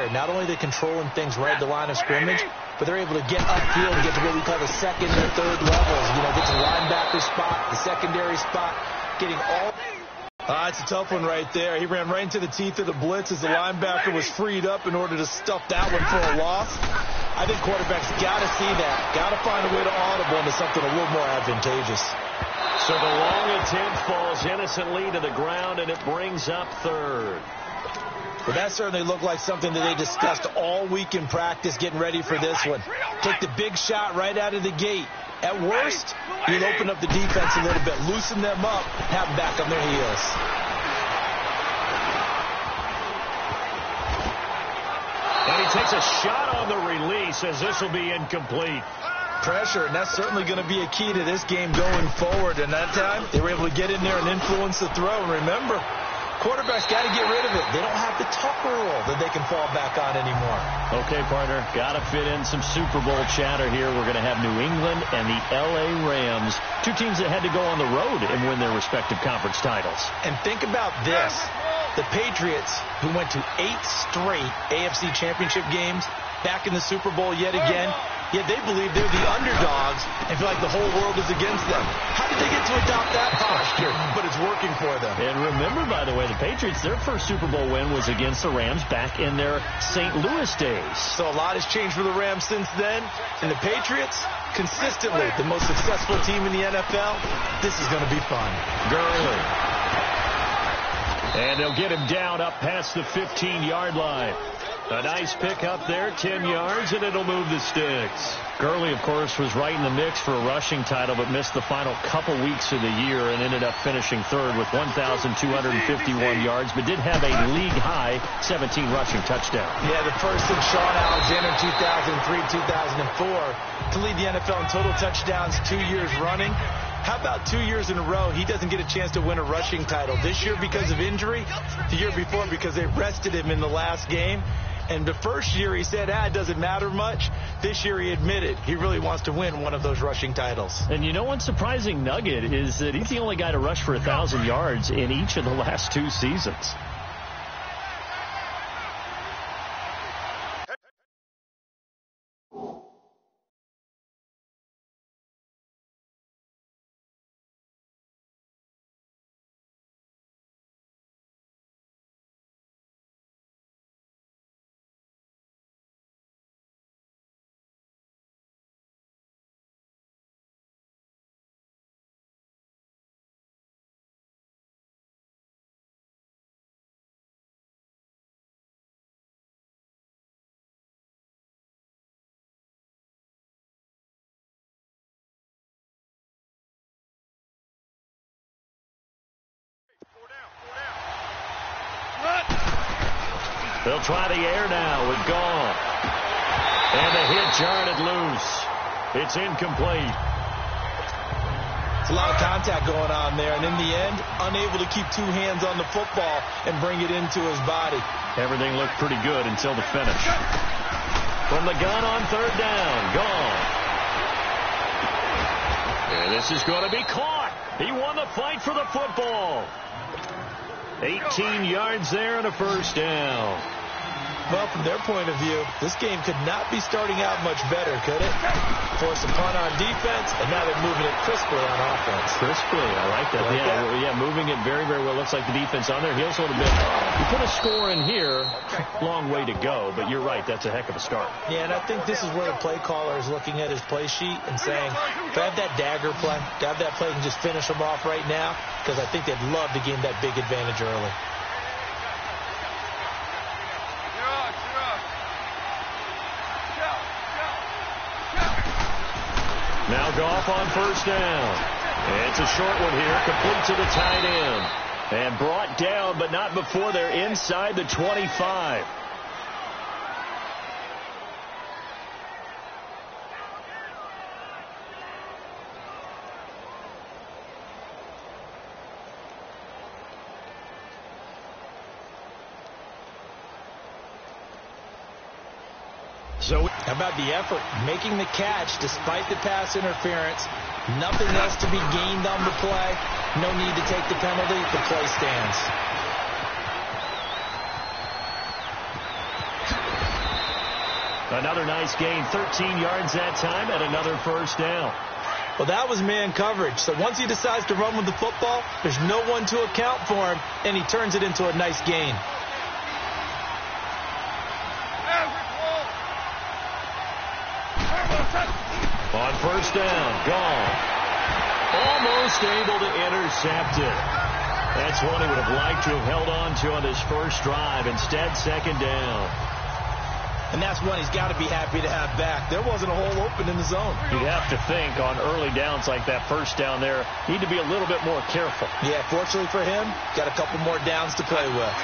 here. Not only are they controlling things right at the line of scrimmage, but they're able to get upfield and get to what we call the second or third levels. You know, get to the linebacker spot, the secondary spot, getting all... It's a tough one right there. He ran right into the teeth of the blitz as the linebacker was freed up in order to stuff that one for a loss. I think quarterbacks got to see that, got to find a way to audible into something a little more advantageous. So the long attempt falls innocently to the ground, and it brings up third. Well, that certainly looked like something that they discussed all week in practice getting ready for this one. Take the big shot right out of the gate. At worst, you'll open up the defense a little bit, loosen them up, have them back on their heels. And he takes a shot on the release as this will be incomplete. Pressure, and that's certainly going to be a key to this game going forward. And that time, they were able to get in there and influence the throw. And remember, quarterbacks got to get rid of it. They don't have the Tucker rule that they can fall back on anymore. Okay, partner, got to fit in some Super Bowl chatter here. We're going to have New England and the L.A. Rams, two teams that had to go on the road and win their respective conference titles. And think about this. The Patriots, who went to 8 straight AFC championship games, back in the Super Bowl yet again, yet they believe they're the underdogs and feel like the whole world is against them. How did they get to adopt that posture? But it's working for them. And remember, by the way, the Patriots, their first Super Bowl win was against the Rams back in their St. Louis days. So a lot has changed for the Rams since then. And the Patriots, consistently the most successful team in the NFL. This is going to be fun. Gurley. And they'll get him down up past the 15-yard line. A nice pick up there, 10 yards, and it'll move the sticks. Gurley, of course, was right in the mix for a rushing title, but missed the final couple weeks of the year and ended up finishing third with 1,251 yards, but did have a league-high 17 rushing touchdowns. Yeah, the first in Sean Alexander in 2003-2004 to lead the NFL in total touchdowns 2 years running. How about 2 years in a row he doesn't get a chance to win a rushing title? This year because of injury, the year before because they rested him in the last game. And the first year he said, it doesn't matter much. This year he admitted he really wants to win one of those rushing titles. And you know one surprising nugget is that he's the only guy to rush for 1,000 yards in each of the last 2 seasons. They'll try the air now with Gall. And the hit jarred loose. It's incomplete. It's a lot of contact going on there, and in the end, unable to keep 2 hands on the football and bring it into his body. Everything looked pretty good until the finish. From the gun on third down, Gall. And this is going to be caught. He won the fight for the football. 18 yards there and a first down. Well, from their point of view, this game could not be starting out much better, could it? Force a punt on defense, and now they're moving it crisply on offense. Crisply, I like that. Yeah, moving it very, very well. Looks like the defense on their heels a little bit. You put a score in here, long way to go, but you're right, that's a heck of a start. Yeah, and I think this is where the play caller is looking at his play sheet and saying, if I have that dagger play, to have that play and just finish them off right now, because I think they'd love to gain that big advantage early. Now Goff on first down. It's a short one here, complete to the tight end. And brought down, but not before they're inside the 25. So how about the effort? Making the catch despite the pass interference. Nothing else to be gained on the play. No need to take the penalty. The play stands. Another nice gain, 13 yards that time, and another first down. Well, that was man coverage. So once he decides to run with the football, there's no one to account for him, and he turns it into a nice gain. On first down, gone. Almost able to intercept it. That's one he would have liked to have held on to on his first drive. Instead, second down. And that's one he's got to be happy to have back. There wasn't a hole open in the zone. You'd have to think on early downs like that first down there, need to be a little bit more careful. Yeah, fortunately for him, got a couple more downs to play with.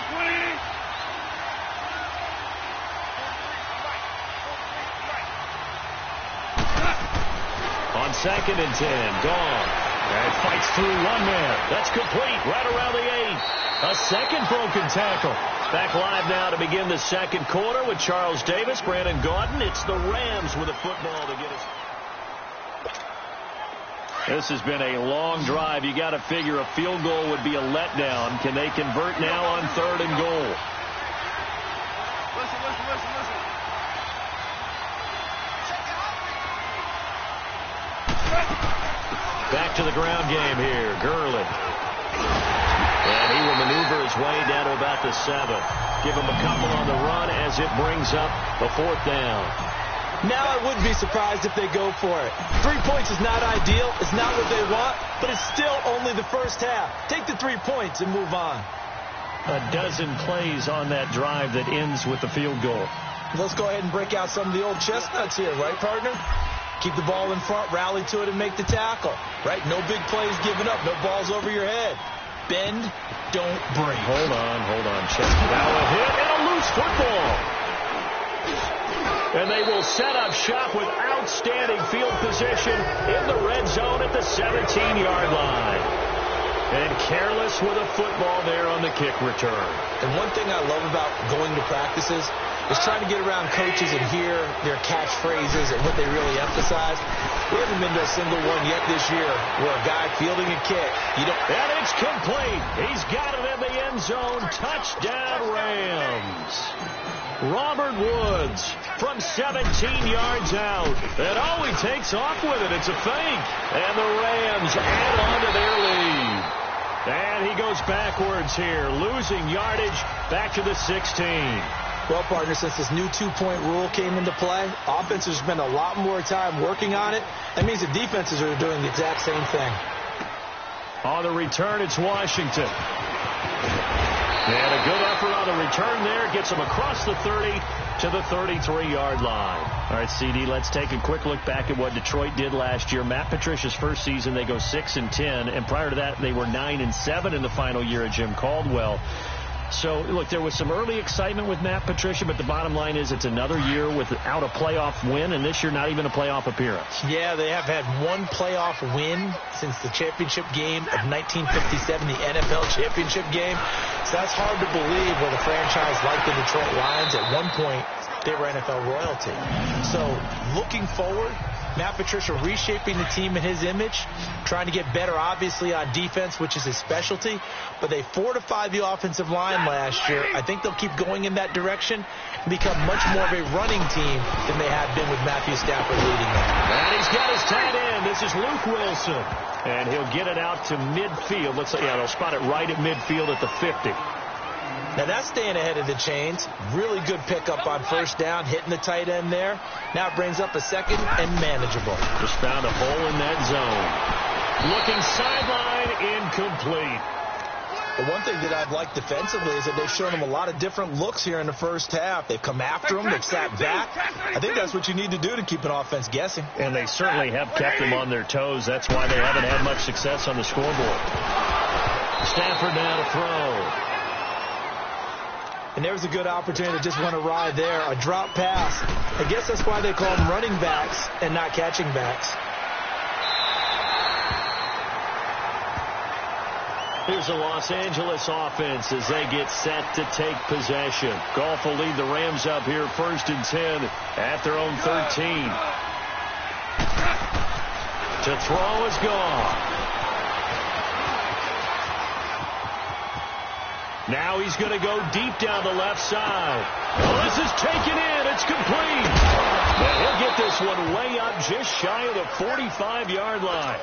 On second and 10, gone. And fights through one man. That's complete right around the 8. A second broken tackle. Back live now to begin the second quarter with Charles Davis, Brandon Gaudin. It's the Rams with a football to get us. This has been a long drive. You got to figure a field goal would be a letdown. Can they convert now on third and goal? Listen. Back to the ground game here. Gurley. And he will maneuver his way down to about the 7. Give him a couple on the run as it brings up the 4th down. Now I wouldn't be surprised if they go for it. 3 points is not ideal. It's not what they want, but it's still only the first half. Take the 3 points and move on. A dozen plays on that drive that ends with the field goal. Let's go ahead and break out some of the old chestnuts here, right, partner? Keep the ball in front, rally to it, and make the tackle. Right? No big plays given up. No balls over your head. Bend, don't break. Hold on. Check now a hit and a loose football. And they will set up shop with outstanding field position in the red zone at the 17-yard line. And careless with a football there on the kick return. And one thing I love about going to practices is trying to get around coaches and hear their catchphrases and what they really emphasize. We haven't been to a single one yet this year where a guy fielding a kick. And it's complete. He's got it in the end zone. Touchdown, Rams. Robert Woods from 17 yards out. And he takes off with it. It's a fake. And the Rams add on to their lead. And he goes backwards here, losing yardage back to the 16. Well, partner, since this new 2-point rule came into play, offenses spend a lot more time working on it. That means the defenses are doing the exact same thing. On the return, it's Washington. And a good effort on the return there. Gets them across the 30 to the 33-yard line. All right, CD, let's take a quick look back at what Detroit did last year. Matt Patricia's first season, they go 6-10. And prior to that, they were 9-7 in the final year of Jim Caldwell. So, look, there was some early excitement with Matt Patricia, but the bottom line is it's another year without a playoff win, and this year not even a playoff appearance. Yeah, they have had one playoff win since the championship game of 1957, the NFL championship game. So that's hard to believe with a franchise like the Detroit Lions. At one point, they were NFL royalty. So, looking forward, Matt Patricia reshaping the team in his image, trying to get better, obviously, on defense, which is his specialty. But they fortified the offensive line last year. I think they'll keep going in that direction and become much more of a running team than they have been with Matthew Stafford leading them. And he's got his tight end. This is Luke Wilson. And he'll get it out to midfield. Looks like, yeah, they'll spot it right at midfield at the 50. Now that's staying ahead of the chains. Really good pickup on first down, hitting the tight end there. Now it brings up a second and manageable. Just found a hole in that zone. Looking sideline, incomplete. The one thing that I've liked defensively is that they've shown them a lot of different looks here in the first half. They've come after them. They've sat back. I think that's what you need to do to keep an offense guessing. And they certainly have kept them on their toes. That's why they haven't had much success on the scoreboard. Stafford now to throw. And there's a good opportunity to just want to ride there. A drop pass. I guess that's why they call them running backs and not catching backs. Here's the Los Angeles offense as they get set to take possession. Goff will lead the Rams up here 1st and 10 at their own 13. To throw is gone. Now he's going to go deep down the left side. Well, this is taken in. It's complete. this one way up just shy of the 45-yard line.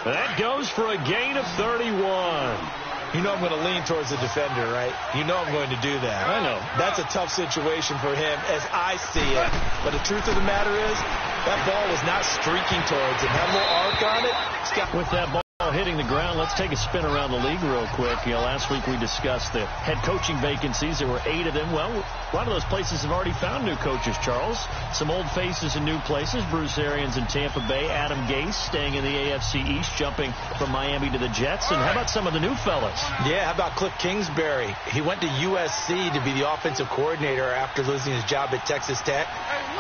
That goes for a gain of 31. You know I'm going to lean towards the defender, right? You know I'm going to do that. I know. That's a tough situation for him as I see it. But the truth of the matter is, that ball was not streaking towards him. Had a little arc on it. With that ball hitting the ground, let's take a spin around the league real quick. You know, last week we discussed the head coaching vacancies. There were 8 of them. Well, a lot of those places have already found new coaches, Charles. Some old faces in new places. Bruce Arians in Tampa Bay. Adam Gase staying in the AFC East, jumping from Miami to the Jets. And how about some of the new fellas? Yeah, how about Cliff Kingsbury? He went to USC to be the offensive coordinator after losing his job at Texas Tech.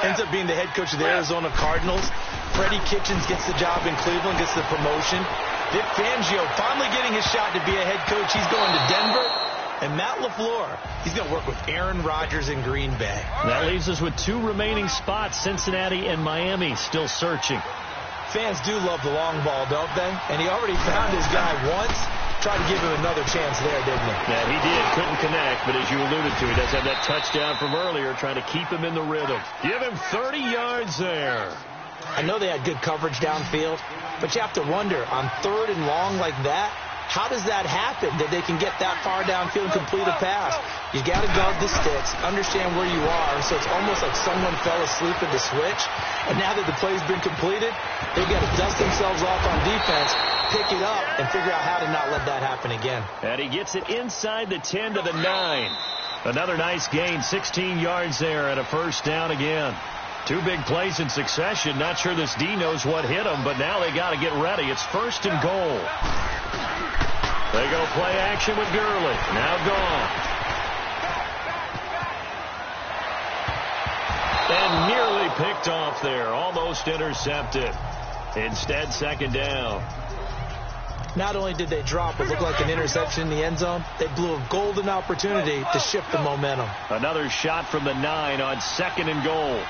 Ends up being the head coach of the Arizona Cardinals. Freddie Kitchens gets the job in Cleveland, gets the promotion. Vic Fangio finally getting his shot to be a head coach. He's going to Denver. And Matt LaFleur, he's going to work with Aaron Rodgers in Green Bay. That leaves us with 2 remaining spots, Cincinnati and Miami, still searching. Fans do love the long ball, don't they? And he already found his guy once. Tried to give him another chance there, didn't he? Yeah, he did. Couldn't connect, but as you alluded to, he does have that touchdown from earlier, trying to keep him in the rhythm. Give him 30 yards there. I know they had good coverage downfield, but you have to wonder, on 3rd and long like that, how does that happen, that they can get that far downfield and complete a pass? You got to guard the sticks, understand where you are, so it's almost like someone fell asleep at the switch, and now that the play's been completed, they've got to dust themselves off on defense, pick it up, and figure out how to not let that happen again. And he gets it inside the 10 to the 9. Another nice gain, 16 yards there, and a first down again. 2 big plays in succession. Not sure this D knows what hit him, but now they got to get ready. It's 1st and goal. They go play action with Gurley. Now gone. And nearly picked off there. Almost intercepted. Instead, 2nd down. Not only did they drop what looked like an interception in the end zone, they blew a golden opportunity to shift the momentum. Another shot from the 9 on 2nd and goal.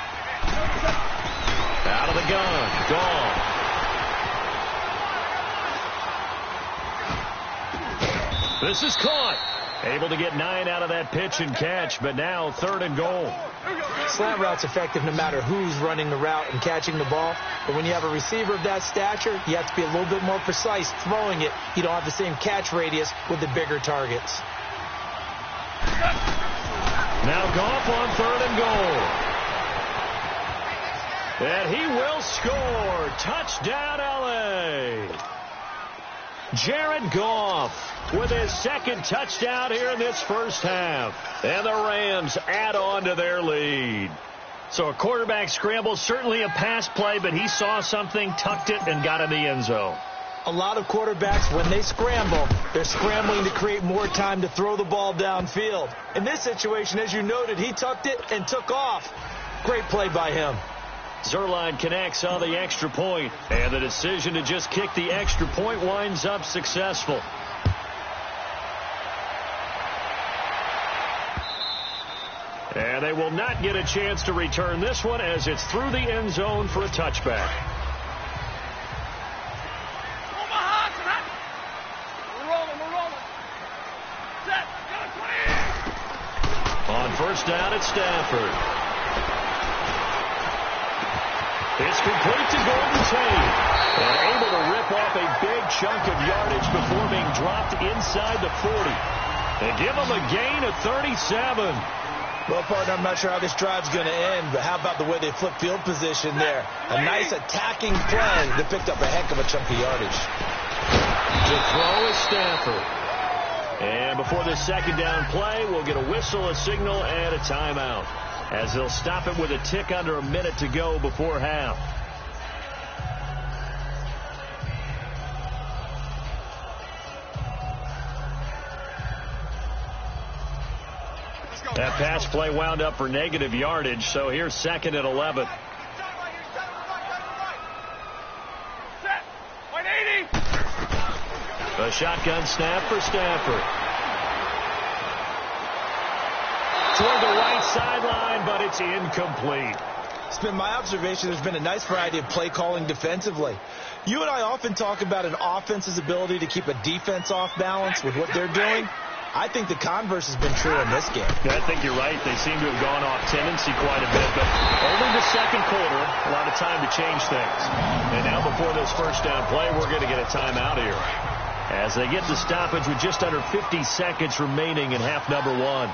Out of the gun. Gone. This is caught. Able to get 9 out of that pitch and catch, but now 3rd and goal. Slant route's effective no matter who's running the route and catching the ball. But when you have a receiver of that stature, you have to be a little bit more precise throwing it. You don't have the same catch radius with the bigger targets. Now Goff on 3rd and goal. And he will score. Touchdown, L.A. Jared Goff with his 2nd touchdown here in this first half. And the Rams add on to their lead. So a quarterback scramble, certainly a pass play, but he saw something, tucked it, and got in the end zone. A lot of quarterbacks, when they scramble, they're scrambling to create more time to throw the ball downfield. In this situation, as you noted, he tucked it and took off. Great play by him. Zuerlein connects on the extra point, and the decision to just kick the extra point winds up successful. And they will not get a chance to return this one as it's through the end zone for a touchback. On 1st down at Stafford. It's complete to Golden Tate. And able to rip off a big chunk of yardage before being dropped inside the 40. They give him a gain of 37. Well, partner, I'm not sure how this drive's going to end, but how about the way they flip field position there? A nice attacking play that picked up a heck of a chunk of yardage. To throw is Stafford. And before this 2nd down play, we'll get a whistle, a signal, and a timeout, as they'll stop it with a tick under a minute to go before half. That pass play wound up for negative yardage, so here's 2nd and 11. A shotgun snap for Stafford. Toward the right sideline, but it's incomplete. It's been my observation there's been a nice variety of play calling defensively. You and I often talk about an offense's ability to keep a defense off balance with what they're doing. I think the converse has been true in this game. Yeah, I think you're right. They seem to have gone off tendency quite a bit, but only the second quarter, a lot of time to change things. And now before this first down play, we're going to get a timeout here, as they get the stoppage with just under 50 seconds remaining in half number one.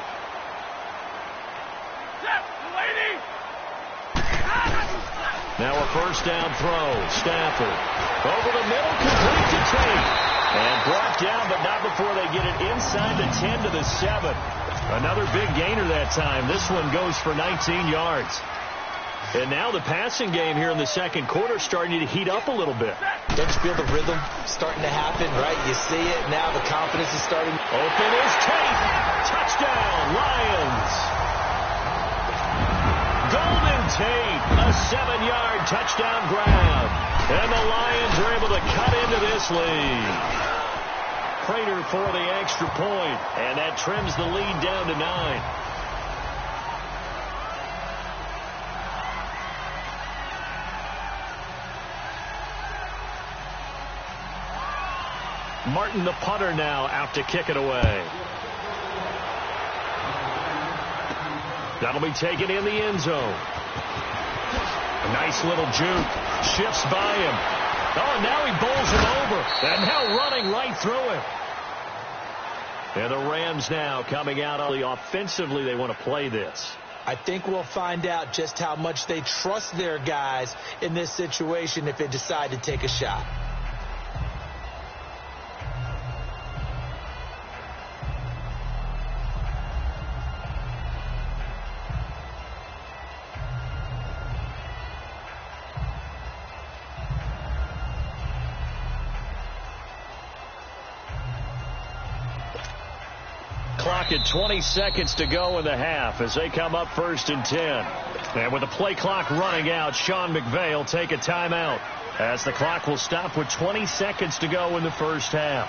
Now a first down throw. Stafford over the middle, complete to Tate. And brought down, but not before they get it inside the 10 to the 7. Another big gainer that time. This one goes for 19 yards. And now the passing game here in the second quarter starting to heat up a little bit. Don't you feel the rhythm starting to happen, right? You see it. Now the confidence is starting. Open is Tate. Touchdown, Lions. Golden Tate, a 7-yard touchdown grab. And the Lions are able to cut into this lead. Prater for the extra point, and that trims the lead down to 9. Martin, the punter, now out to kick it away. That'll be taken in the end zone. A nice little juke. Shifts by him. Oh, and now he bowls him over. And now running right through him. And the Rams now coming out offensively. They want to play this. I think we'll find out just how much they trust their guys in this situation if they decide to take a shot. Clock at 20 seconds to go in the half as they come up 1st and 10. And with the play clock running out, Sean McVay will take a timeout as the clock will stop with 20 seconds to go in the first half.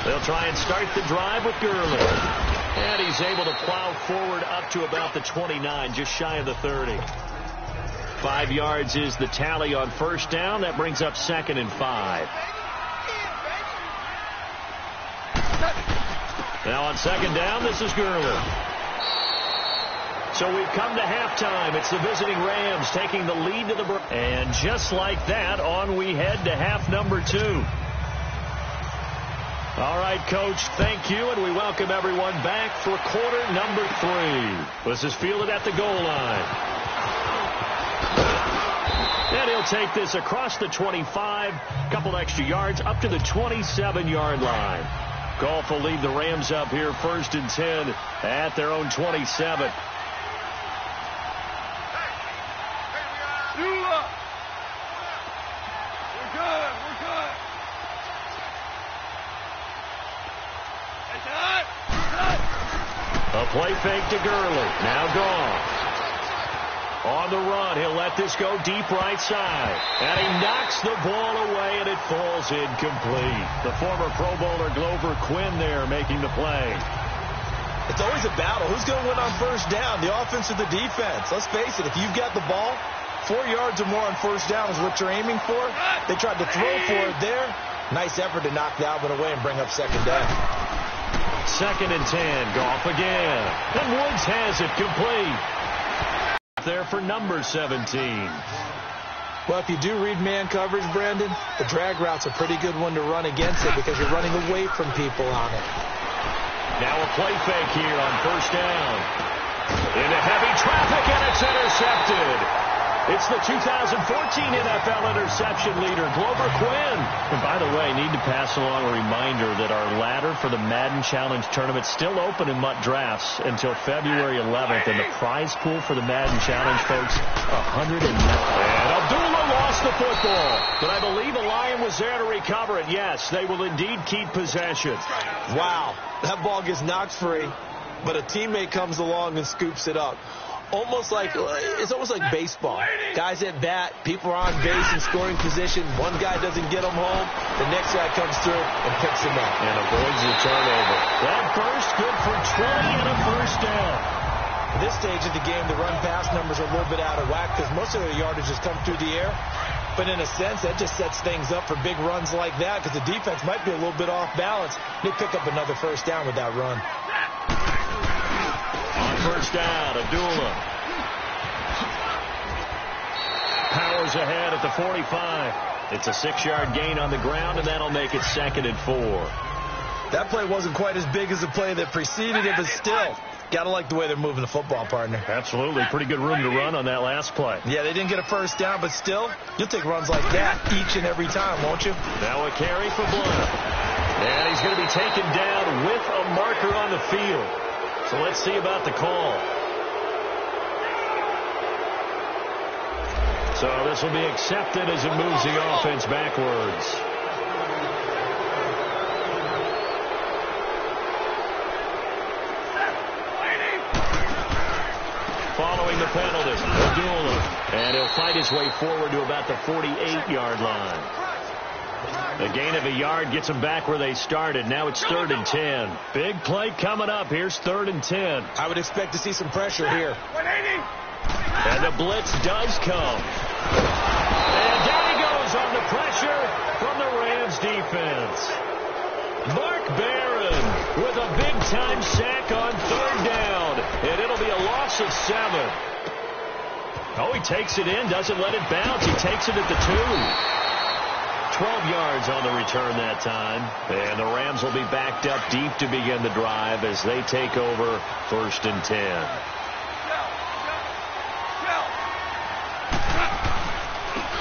They'll try and start the drive with Gurley. And he's able to plow forward up to about the 29, just shy of the 30. 5 yards is the tally on first down. That brings up 2nd and 5. Now on second down, this is Gurley. So we've come to halftime. It's the visiting Rams taking the lead to the break. And just like that, on we head to half number 2. All right, Coach, thank you, and we welcome everyone back for quarter number 3. This is fielded at the goal line. And he'll take this across the 25, couple extra yards, up to the 27-yard line. Goff will lead the Rams up here 1st and 10 at their own 27. A play fake to Gurley. Now Goff. On the run, he'll let this go deep right side. And he knocks the ball away, and it falls incomplete. The former Pro Bowler Glover Quinn there making the play. It's always a battle. Who's going to win on first down, the offense or the defense? Let's face it, if you've got the ball, 4 yards or more on first down is what you're aiming for. They tried to throw for it there. Nice effort to knock that one away and bring up second down. 2nd and 10, Goff again. And Woods has it complete. There for number 17. Well, if you do read man coverage, Brandon, the drag route's a pretty good one to run against it because you're running away from people on it. Now a play fake here on first down. Into heavy traffic, and it's intercepted. It's the 2014 NFL interception leader, Glover Quinn. And by the way, I need to pass along a reminder that our ladder for the Madden Challenge tournament is still open in MUT drafts until February 11th. And the prize pool for the Madden Challenge, folks, $109. And Abdullah lost the football. But I believe a Lion was there to recover it. Yes, they will indeed keep possession. Wow, that ball gets knocked free, but a teammate comes along and scoops it up. It's almost like baseball. Guys at bat, people are on base in scoring position. One guy doesn't get them home. The next guy comes through and picks them up. And avoids the turnover. That first good for 20 and a first down. At this stage of the game, the run-pass numbers are a little bit out of whack because most of their yardage has come through the air. But in a sense, that just sets things up for big runs like that because the defense might be a little bit off balance. They pick up another first down with that run. On first down, Abdullah powers ahead at the 45. It's a 6-yard gain on the ground, and that'll make it 2nd and 4. That play wasn't quite as big as the play that preceded it, but still, got to like the way they're moving the football, partner. Absolutely. Pretty good room to run on that last play. Yeah, they didn't get a first down, but still, you'll take runs like that each and every time, won't you? Now a carry for Blunt. And he's going to be taken down with a marker on the field. So let's see about the call. So this will be accepted as it moves the offense backwards. Following the penalty, Abdullah. And he'll fight his way forward to about the 48-yard line. A gain of a yard gets them back where they started. Now it's 3rd and 10. Big play coming up. Here's 3rd and 10. I would expect to see some pressure here. And the blitz does come. And down he goes on the pressure from the Rams defense. Mark Barron with a big-time sack on 3rd down. And it'll be a loss of 7. Oh, he takes it in, doesn't let it bounce. He takes it at the 2. 12 yards on the return that time. And the Rams will be backed up deep to begin the drive as they take over 1st and 10.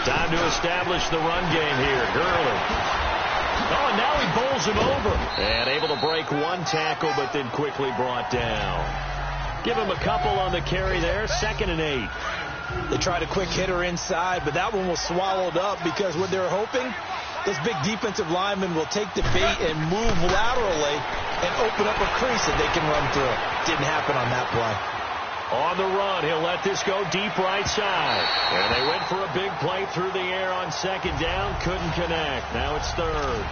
Time to establish the run game here. Gurley. Oh, and now he bowls him over. And able to break one tackle, but then quickly brought down. Give him a couple on the carry there. 2nd and 8. They tried a quick hitter inside, but that one was swallowed up because what they're hoping, this big defensive lineman will take the bait and move laterally and open up a crease that they can run through. Didn't happen on that play. On the run, he'll let this go deep right side. And they went for a big play through the air on 2nd down. Couldn't connect. Now it's 3rd.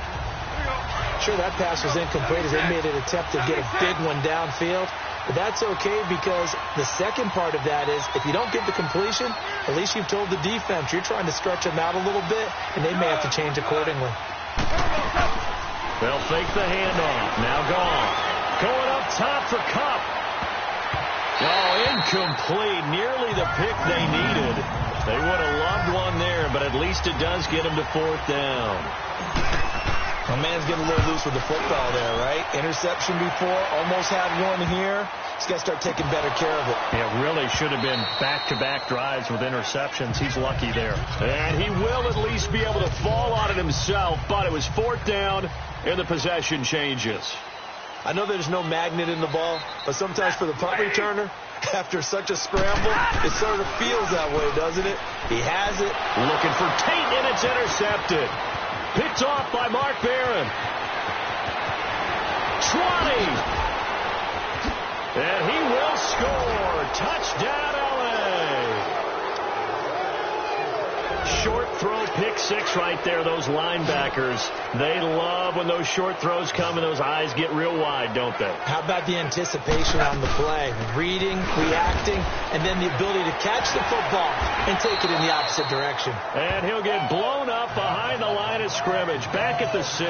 Sure, that pass was incomplete as they made an attempt to get a big one downfield. But that's okay because the second part of that is if you don't get the completion, at least you've told the defense you're trying to stretch them out a little bit, and they may have to change accordingly. They'll fake the handoff. Now gone. Going up top for Kupp. Oh, incomplete. Nearly the pick they needed. They would have loved one there, but at least it does get them to 4th down. My man's getting a little loose with the football there, right? Interception before, almost had one here. He's got to start taking better care of it. Yeah, really should have been back-to-back drives with interceptions. He's lucky there. And he will at least be able to fall on it himself, but it was 4th down, and the possession changes. I know there's no magnet in the ball, but sometimes for the punt returner, after such a scramble, it sort of feels that way, doesn't it? He has it. Looking for Tate, and it's intercepted. Picked off by Mark Barron. 20. And he will score. Touchdown, L.A. Short throw, pick 6 right there. Those linebackers, they love when those short throws come and those eyes get real wide, don't they? How about the anticipation on the play? Reading, reacting, and then the ability to catch the football and take it in the opposite direction. And he'll get blown up behind the line of scrimmage, back at the 6.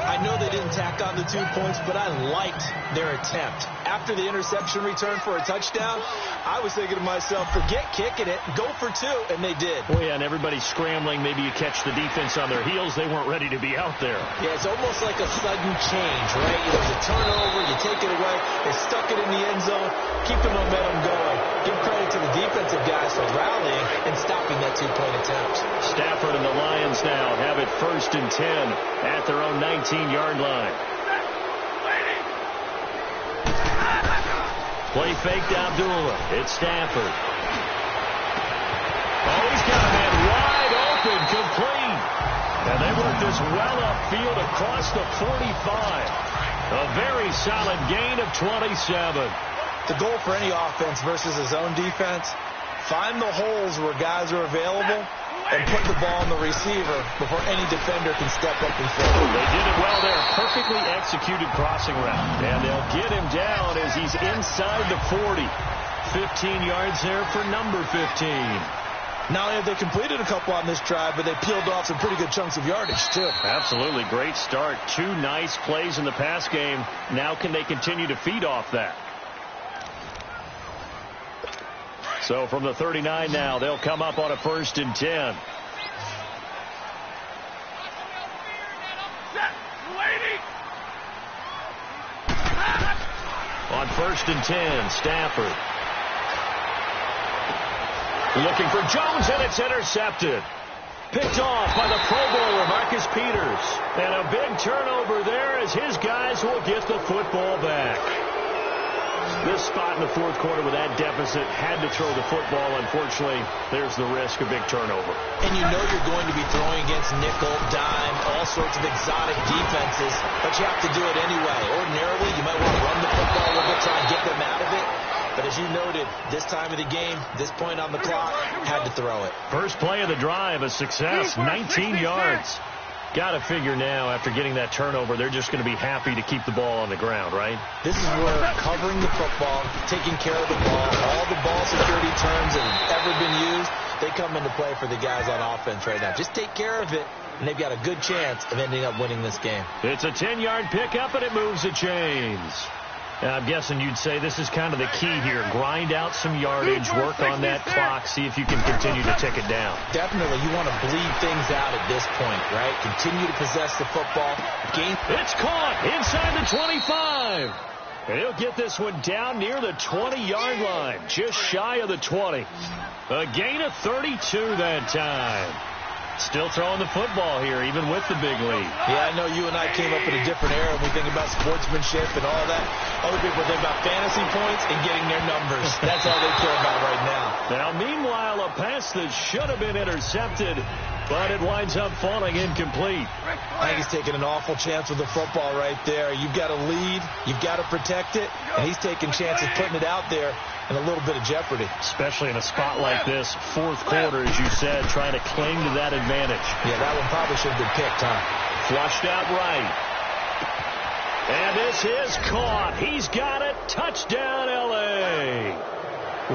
I know they didn't tack on the 2 points, but I liked their attempt. After the interception return for a touchdown, I was thinking to myself, forget kicking it, go for 2, and they did. Oh, yeah, and everybody's scrambling. Maybe you catch the defense on their heels. They weren't ready to be out there. Yeah, it's almost like a sudden change, right? There's a turnover, you take it away, they stuck it in the end zone, keep the momentum going. Give credit to the defensive guys for rallying and stopping that 2-point attempt. Stafford and the Lions now have it 1st and 10 at their own 19-yard line. Play fake to Abdullah. It's Stafford. Oh, he's got a man wide open, complete. And they work this well upfield across the 45. A very solid gain of 27. The goal for any offense versus his own defense, find the holes where guys are available and put the ball on the receiver before any defender can step up and fill it. They did it well there. Perfectly executed crossing route. And they'll get him down as he's inside the 40. 15 yards there for number 15. Not only have they completed a couple on this drive, but they peeled off some pretty good chunks of yardage, too. Absolutely. Great start. 2 nice plays in the pass game. Now can they continue to feed off that? So from the 39 now, they'll come up on a 1st and 10. On 1st and 10, Stafford. Looking for Jones, and it's intercepted. Picked off by the Pro Bowler, Marcus Peters. And a big turnover there as his guys will get the football back. This spot in the 4th quarter with that deficit had to throw the football. Unfortunately, there's the risk of big turnover. And you know you're going to be throwing against nickel, dime, all sorts of exotic defenses, but you have to do it anyway. Ordinarily, you might want to run the football a little bit, try and get them out of it. But as you noted, this time of the game, this point on the clock, had to throw it. First play of the drive, a success, 19 yards. Got to figure now, after getting that turnover, they're just going to be happy to keep the ball on the ground, right? This is where covering the football, taking care of the ball, all the ball security terms that have ever been used, they come into play for the guys on offense right now. Just take care of it, and they've got a good chance of ending up winning this game. It's a 10-yard pickup, and it moves the chains. I'm guessing you'd say this is kind of the key here. Grind out some yardage, work on that clock, see if you can continue to tick it down. Definitely. You want to bleed things out at this point, right? Continue to possess the football. It's caught inside the 25. And he'll get this one down near the 20-yard line, just shy of the 20. A gain of 32 that time. Still throwing the football here, even with the big lead. Yeah, I know you and I came up in a different era. We think about sportsmanship and all that. Other people think about fantasy points and getting their numbers. That's all they care about right now. Now, meanwhile, a pass that should have been intercepted, but it winds up falling incomplete. I think he's taking an awful chance with the football right there. You've got to lead. You've got to protect it. And he's taking chances putting it out there in a little bit of jeopardy. Especially in a spot like this, 4th quarter, as you said, trying to cling to that advantage. Yeah, that one probably should have been picked, huh? Flushed out right. And this is caught. He's got it. Touchdown, L.A.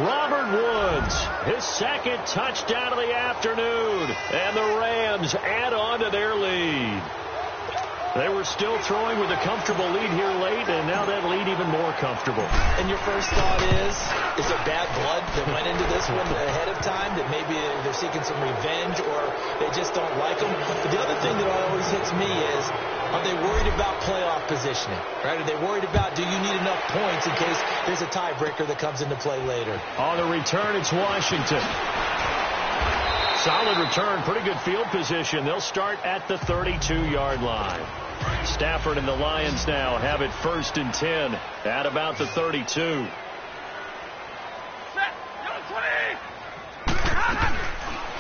Robert Woods, his 2nd touchdown of the afternoon. And the Rams add on to their lead. They were still throwing with a comfortable lead here late, and now that lead even more comfortable. And your first thought is there bad blood that went into this one ahead of time, that maybe they're seeking some revenge or they just don't like them? But the other thing that always hits me is, are they worried about playoff positioning? Right? Are they worried about, do you need enough points in case there's a tiebreaker that comes into play later? On the return, it's Washington. Solid return, pretty good field position. They'll start at the 32-yard line. Stafford and the Lions now have it 1st and 10 at about the 32.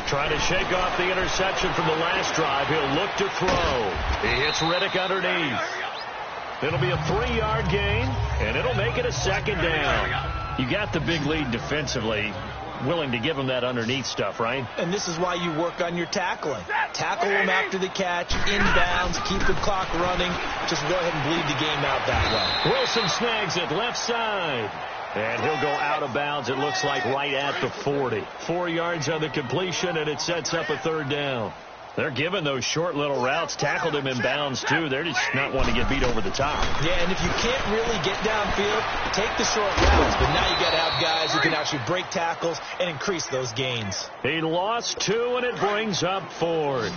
Trying to shake off the interception from the last drive. He'll look to throw. He hits Riddick underneath. It'll be a 3-yard gain, and it'll make it a 2nd down. You got the big lead defensively. Willing to give him that underneath stuff, right? And this is why you work on your tackling. Tackle him after the catch, inbounds, keep the clock running. Just go ahead and bleed the game out that way. Wilson snags it left side. And he'll go out of bounds, it looks like right at the 40. 4 yards on the completion, and it sets up a 3rd down. They're giving those short little routes. Tackled him in bounds, too. They're just not wanting to get beat over the top. Yeah, and if you can't really get downfield, take the short routes. But now you got to have guys who can actually break tackles and increase those gains. He lost 2, and it brings up 4th.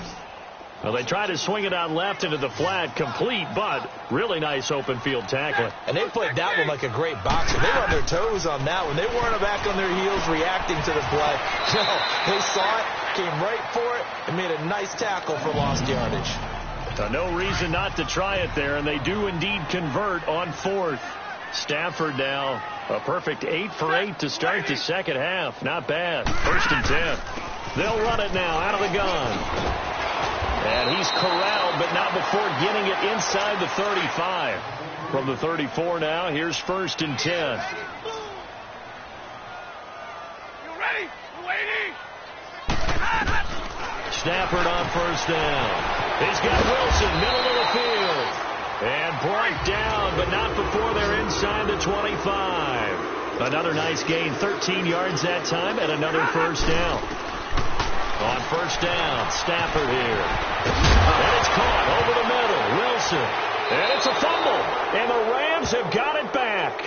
Well, they try to swing it out left into the flat, complete, but really nice open field tackling. And they played that one like a great boxer. They were on their toes on that one. They weren't back on their heels reacting to the play. No, they saw it, came right for it, and made a nice tackle for lost yardage. No reason not to try it there, and they do indeed convert on 4th. Stafford now a perfect 8 for 8 to start the second half. Not bad. 1st and 10. They'll run it now out of the gun. And he's corralled, but not before getting it inside the 35. From the 34 now, here's 1st and 10. You ready? Waiting. Stafford on 1st down. He's got Wilson, middle of the field. And brought down, but not before they're inside the 25. Another nice gain, 13 yards that time, and another 1st down. On first down, Stafford here. And it's caught over the middle. Wilson. And it's a fumble. And the Rams have got it back.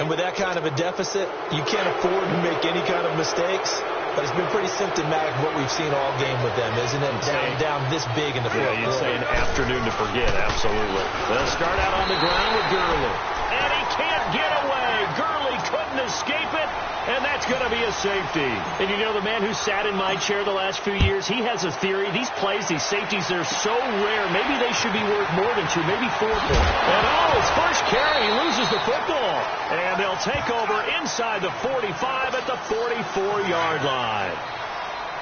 And with that kind of a deficit, you can't afford to make any kind of mistakes. But it's been pretty symptomatic of what we've seen all game with them, isn't it? Down this big in the fourth quarter. Yeah, you'd say an afternoon to forget, absolutely. They'll start out on the ground with Gurley. And he can't get away. Gurley couldn't escape it, and that's going to be a safety. And you know, the man who sat in my chair the last few years, he has a theory. These plays, these safeties, they're so rare. Maybe they should be worth more than 2, maybe 4 points. And his first carry, he loses the football. And they'll take over inside the 45 at the 44-yard line.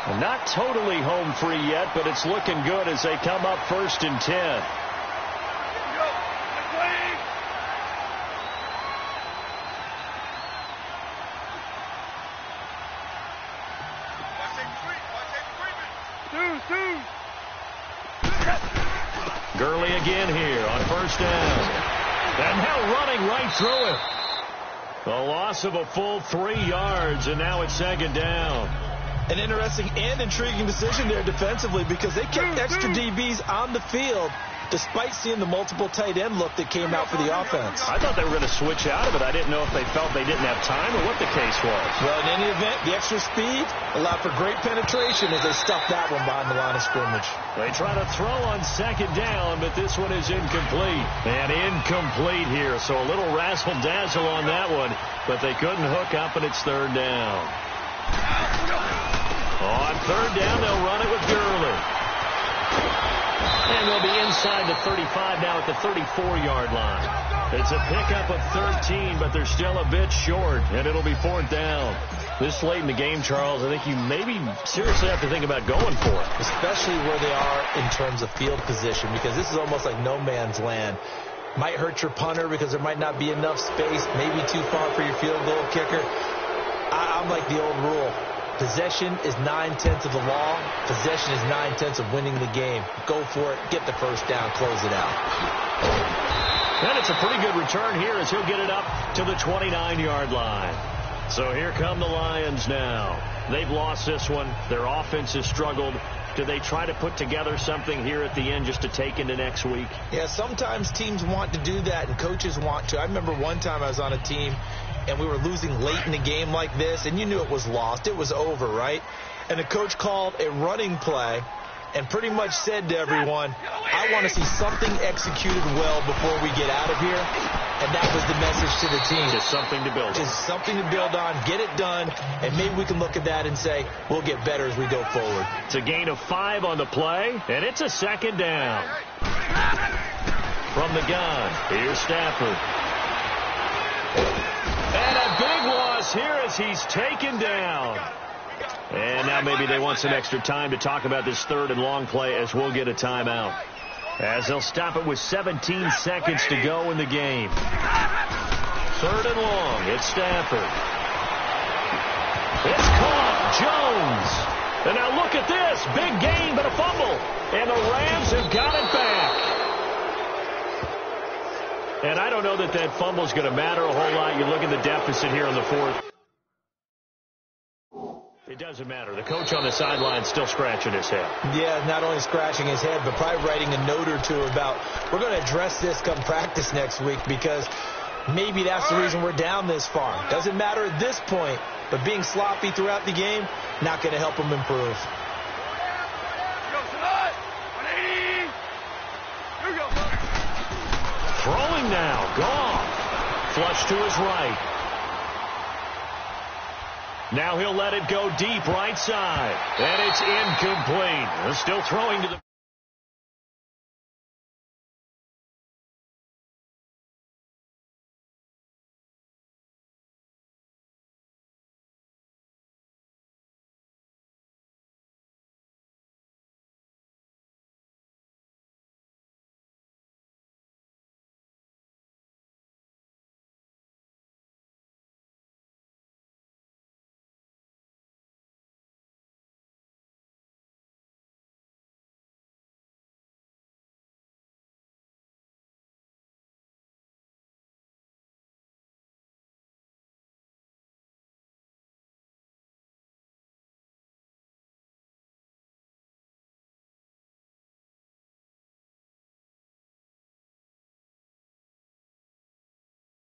Well, not totally home free yet, but it's looking good as they come up 1st and 10. Gurley again here on first down. And now running right through it. A loss of a full 3 yards, and now it's 2nd down. An interesting and intriguing decision there defensively because they kept extra DBs on the field despite seeing the multiple tight end look that came out for the offense. I thought they were going to switch out of it. I didn't know if they felt they didn't have time or what the case was. Well, in any event, the extra speed allowed for great penetration as they stuffed that one behind the line of scrimmage. They try to throw on 2nd down, but this one is incomplete. And incomplete here, so a little razzle-dazzle on that one, but they couldn't hook up, and it's 3rd down. On 3rd down, they'll run it with Gurley. And they'll be inside the 35 now at the 34-yard line. It's a pickup of 13, but they're still a bit short, and it'll be 4th down. This late in the game, Charles, I think you maybe seriously have to think about going for it. Especially where they are in terms of field position, because this is almost like no man's land. Might hurt your punter because there might not be enough space, maybe too far for your field goal kicker. I'm like the old rule. Possession is 9/10 of the law. Possession is 9/10 of winning the game. Go for it. Get the first down. Close it out. And it's a pretty good return here as he'll get it up to the 29-yard line. So here come the Lions now. They've lost this one. Their offense has struggled. Do they try to put together something here at the end just to take into next week? Yeah, sometimes teams want to do that and coaches want to. I remember one time I was on a team and we were losing late in the game like this, and you knew it was lost. It was over, right? And the coach called a running play and pretty much said to everyone, I want to see something executed well before we get out of here. And that was the message to the team. Just something to build on. Just something to build on, get it done, and maybe we can look at that and say, we'll get better as we go forward. It's a gain of 5 on the play, and it's a 2nd down. From the gun, here's Stafford. And a big loss here as he's taken down. And now maybe they want some extra time to talk about this 3rd and long play as we'll get a timeout. As they'll stop it with 17 seconds to go in the game. 3rd and long, it's Stafford. It's caught, Jones. And now look at this, big gain but a fumble. And the Rams have got it back. And I don't know that that fumble is going to matter a whole lot. You look at the deficit here in the 4th. It doesn't matter. The coach on the sideline still scratching his head. Yeah, not only scratching his head, but probably writing a note or two about, we're going to address this come practice next week because maybe that's the reason we're down this far. Doesn't matter at this point, but being sloppy throughout the game, not going to help them improve. Throwing now, Goff. Flush to his right. Now he'll let it go deep right side. And it's incomplete. Still throwing to the...